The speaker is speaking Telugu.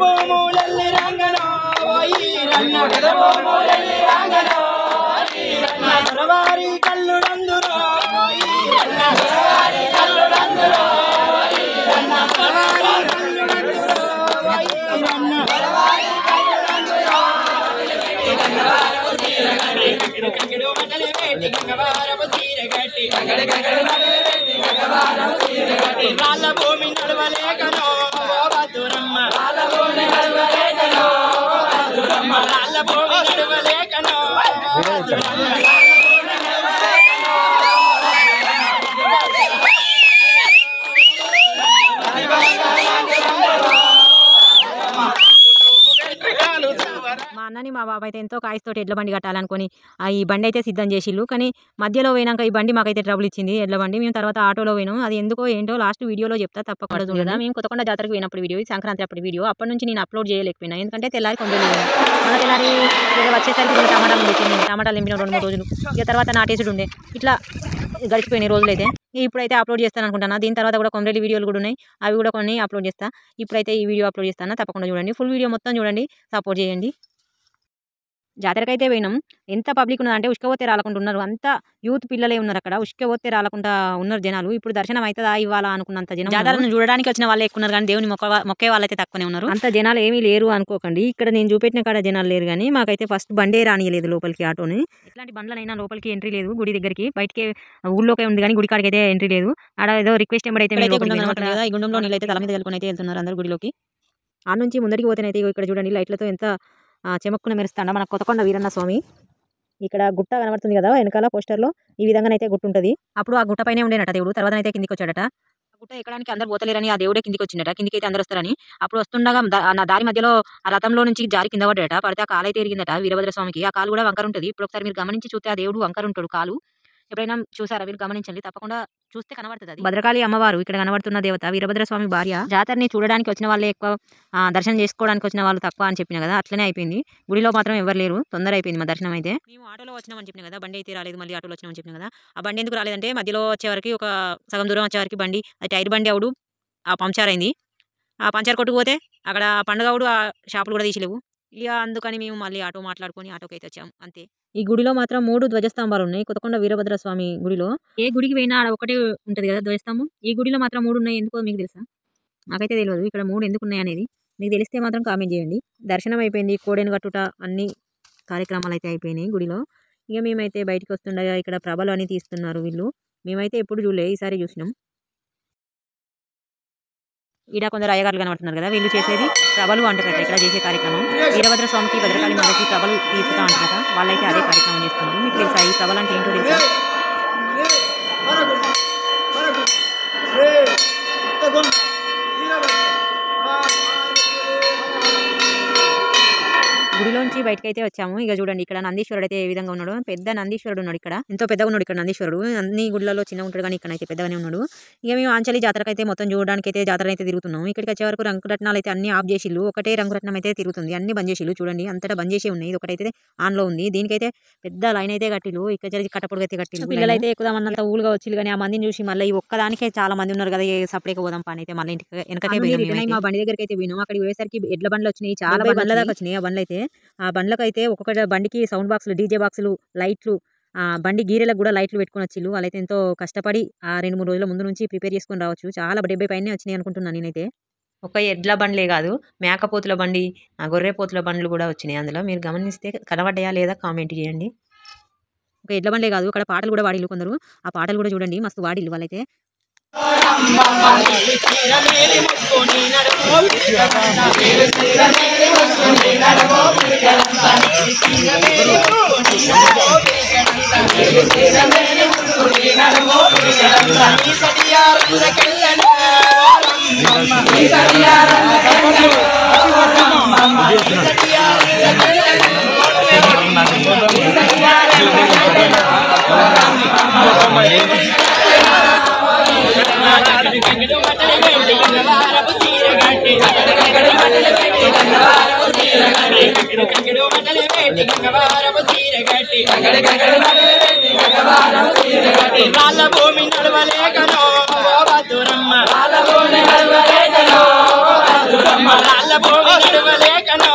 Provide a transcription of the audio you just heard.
భూములెల్లి రంగనో దొరవారి కళ్ళు రందురో రాళ్ళ భూమి నడవలేకనో బతురమ్మ రాళ్ళ భూమి నడవలేకనో మా అన్నని మా బాబాయ్ అయితే ఎంతో కాయస్తోటి ఎడ్ల బండి కట్టాలనుకుని ఈ బండి అయితే సిద్ధం చేసిళ్ళు. కానీ మధ్యలో పోయినాక ఈ బండి మాకైతే ట్రబుల్ ఇచ్చింది ఎడ్ల బండి. మేము తర్వాత ఆటోలో పోయినాం. అది ఎందుకో ఏంటో లాస్ట్ వీడియోలో చెప్తా తప్పకుండా చూడదా. మేము కొత్తకొండ జాతరకు పోయినప్పుడు వీడియో, సంక్రాంతి అప్పుడు వీడియో. అప్పటి నుంచి నేను అప్లోడ్ చేయలేకపోయినా ఎందుకంటే తెల్లారి కొంచెం మన తెల్లారి వచ్చేసరికి టమాటాలు తెచ్చింది. టమాటాలు నింపిన 2-3 రోజులు. ఇక తర్వాత నాటేసుడు ఉండే. ఇట్లా గడిచిపోయినాయి రోజులైతే. ఇప్పుడైతే అప్లోడ్ చేస్తాను అనుకుంటున్నా. దీని తర్వాత కూడా కొమరేలి వీడియోలు కూడా ఉన్నాయి. అవి కూడా కొన్ని అప్లోడ్ చేస్తా. ఇప్పుడైతే ఈ వీడియో అప్లోడ్ చేస్తాను. తప్పకుండా చూడండి. ఫుల్ వీడియో మొత్తం చూడండి, సపోర్ట్ చేయండి. జాతరకైతే పోయినాం. ఎంత పబ్లిక్ ఉన్నదంటే ఉష్కపోతే రాలకుండా ఉన్నారు. అంతా యూత్ పిల్లలే ఉన్నారు అక్కడ. ఉష్కపోతే రాలకుండా ఉన్నారు జనాలు. ఇప్పుడు దర్శనం అవుతుందా ఇవ్వాలా అనుకున్నంత జనం. జాతరను చూడడానికి వచ్చిన వాళ్ళే ఎక్కున్నారు కానీ దేవుని మొక్కే వాళ్ళైతే తక్కువనే ఉన్నారు. అంత జనాలు ఏమీ లేరు అనుకోకండి. ఇక్కడ నేను చూపెట్టిన కాడ జనాలు లేరు కానీ మాకైతే ఫస్ట్ బండే రానియలేదు లోపలికి ఆటోని. ఎట్లాంటి బండ్లనైనా లోపలికి ఎంట్రీ లేదు. గుడి దగ్గరికి బయటికి ఊళ్ళోకే ఉంది కానీ గుడి కాడికి అయితే ఎంట్రీ లేదు. ఆడ ఏదో రిక్వెస్ట్ ఎంబడైతే ఈ గుండంలో నీళ్ళు అయితే తల మీద కలుపుకొని అయితే వెళ్తున్నారు అందరు గుడిలోకి. ఆ నుంచి ముందరికి పోతేనైతే ఇక్కడ చూడండి లైట్లతో ఎంత చెమక్కున మెరుస్తాడ మన కొత్తకొండ వీరన్న స్వామి. ఇక్కడ గుట్ట కనబడుతుంది కదా వెనకాల పోస్టర్లో, ఈ విధంగానైతే గుట్ట ఉంటుంది. అప్పుడు ఆ గుట్ట పైనే ఉండేనట దేవుడు. తర్వాత అయితే కిందికి వచ్చాడట. గుట్ట ఎక్కడానికి అందరు పోతలేరని ఆ దేవుడే కిందికి వచ్చిందట. కిందికి అయితే అందరు వస్తారని. అప్పుడు వస్తుండగా నా దారి మధ్యలో ఆ రథంలో నుంచి జారి కింద పడ్డాడట. పడితే ఆ కాలు అయితే ఎరిగిందట వీరభద్ర స్వామికి. ఆ కాలు కూడా వంకర ఉంటుంది. ఇప్పుడు ఒకసారి మీరు గమనించి చూస్తే ఆ దేవుడు వంకర ఉంటాడు కాలు. ఎప్పుడైనా చూసారా మీరు? గమనించండి, తప్పకుండా చూస్తే కనబడుతుంది. అది భద్రకాళి అమ్మవారు ఇక్కడ కనబడుతున్న దేవత వీరభద్ర స్వామి భార్య. జాతరని చూడడానికి వచ్చిన వాళ్ళే ఎక్కువ, దర్శనం చేసుకోవడానికి వచ్చిన వాళ్ళు తక్కువ అని చెప్పిన కదా, అట్లనే అయిపోయింది. గుడిలో మాత్రం ఎవరు లేరు. తొందర అయిపోయింది మా దర్శనం అయితే. మేము ఆటోలో వచ్చినామని చెప్పిన కదా, బండి అయితే రాలేదు. మళ్ళీ ఆటోలో వచ్చినామని చెప్పిన కదా. ఆ బండి ఎందుకు రాలేదంటే మధ్యలో వచ్చేవరకు ఒక సగం దూరం వచ్చేవరకు బండి అది టైర్ బండి అవుడు ఆ పంచర్ అయింది. ఆ పంచర్ కొట్టుకుపోతే అక్కడ పండుగవుడు ఆ షాపులు కూడా తీసిలేవు. ఇక అందుకని మేము మళ్ళీ ఆటో మాట్లాడుకొని ఆటోకి అయితే వచ్చాము అంతే. ఈ గుడిలో మాత్రం 3 ధ్వజస్తంభాలు ఉన్నాయి. కొత్తకొండ వీరభద్ర స్వామి గుడిలో ఏ గుడికి పోయినా ఆడ ఒకటే ఉంటుంది కదా ధ్వజస్తంభం. ఈ గుడిలో మాత్రం 3 ఉన్నాయి. ఎందుకో మీకు తెలుసా? నాకైతే తెలియదు ఇక్కడ 3 ఎందుకు ఉన్నాయి అనేది. మీకు తెలిస్తే మాత్రం కామెంట్ చేయండి. దర్శనం అయిపోయింది. కోడెను కట్టుట అన్ని కార్యక్రమాలు అయితే అయిపోయినాయి గుడిలో. ఇక మేమైతే బయటకు వస్తుండగా ఇక్కడ ప్రభలు అని తీస్తున్నారు వీళ్ళు. మేమైతే ఎప్పుడు చూడలే, ఈసారి చూసినాం. ఈడ కొందరు అయ్యగారులు కనబడుతున్నారు కదా, వీళ్ళు చేసేది ప్రభలు అంటారట. ఇక్కడ చేసే కార్యక్రమం వీరభద్ర స్వామికి భద్రకాళి మాతకి ప్రభలు తీపుతా అంటారట. వాళ్ళైతే అదే కార్యక్రమం చేస్తున్నారు. మీకు తెలుసా ఈ ప్రభలు అంటే ఏంటో తెలుసా? గుడిలోంచి బయటకైతే వచ్చాము. ఇక చూడండి ఇక్కడ నందీశ్వరుడు అయితే ఏ విధంగా ఉన్నాడు. పెద్ద నందీశ్వరుడు ఉన్నాడు ఇక్కడ. ఎంతో పెద్దగా ఉన్నాడు ఇక్కడ నందీశ్వరుడు. అన్ని గుళ్ళలో చిన్న ఉంటాడు కానీ ఇక్కడ అయితే పెద్దగానే ఉన్నాడు. ఇక మేము ఆంచలి జాతరకైతే మొత్తం చూడడానికి అయితే జాతర అయితే తిరుగుతున్నాం. ఇక్కడికి వచ్చే వరకు రంగురత్నాలు అయితే అన్ని ఆఫ్ చేసిళ్ళు. ఒకటే రంగురత్నం అయితే తిరుగుతుంది. అన్ని బంద్ చేసిళ్ళు. చూడండి అంతటా బంద్ చేసి ఉన్నాయి. ఇది ఒకటైతే ఆన్ లో ఉంది. దీనికైతే పెద్ద లైన్ అయితే కట్టిళ్ళు. ఇక్కడ జరిగి కట్టపొడుగు అయితే కట్టిళ్ళు. పిల్లలు అయితే ఎక్కుదామన్నంత ఊలుగా వచ్చిళ్ళు కానీ ఆ మందిని చూసి మళ్ళీ ఈ ఒక్కదానికే చాలా మంది ఉన్నారు కదా, సపరేట్గా పోదాం పని అయితే మళ్ళీ ఇంటికి వెనకకే పోయినాం. మా బండి దగ్గరికి అయితే పోయినాం. అక్కడికి పోయేసరికి ఎడ్ల బండ్లు వచ్చినాయి. చాలా బండ్ల దాకా వచ్చినాయి. ఆ బండ్లు అయితే ఆ బండ్లకు అయితే ఒక్కొక్క బండికి సౌండ్ బాక్సులు, డీజే బాక్సులు, లైట్లు, బండి గీరెలకు కూడా లైట్లు పెట్టుకుని వచ్చిళ్ళు. వాళ్ళైతే ఎంతో కష్టపడి ఆ 2-3 రోజుల ముందు నుంచి ప్రిపేర్ చేసుకొని రావచ్చు. చాలా 70 పైనే వచ్చినాయి అనుకుంటున్నాను నేనైతే. ఒక ఎడ్ల బండ్లే కాదు, మేకపోతుల బండి, గొర్రెపోతుల బండ్లు కూడా వచ్చినాయి అందులో. మీరు గమనిస్తే కనబడ్డాయా లేదా కామెంట్ చేయండి. ఒక ఎడ్ల బండ్లే కాదు, అక్కడ పాటలు కూడా వాడిల్లు కొందరు. ఆ పాటలు కూడా చూడండి మస్తు వాడిల్లు వాళ్ళైతే. రాళ్ళ భూమి నడవలేకనో బతురమ్మ, రాళ్ళ భూమి నడవలేకనో పాల భూమి నడవలేకనో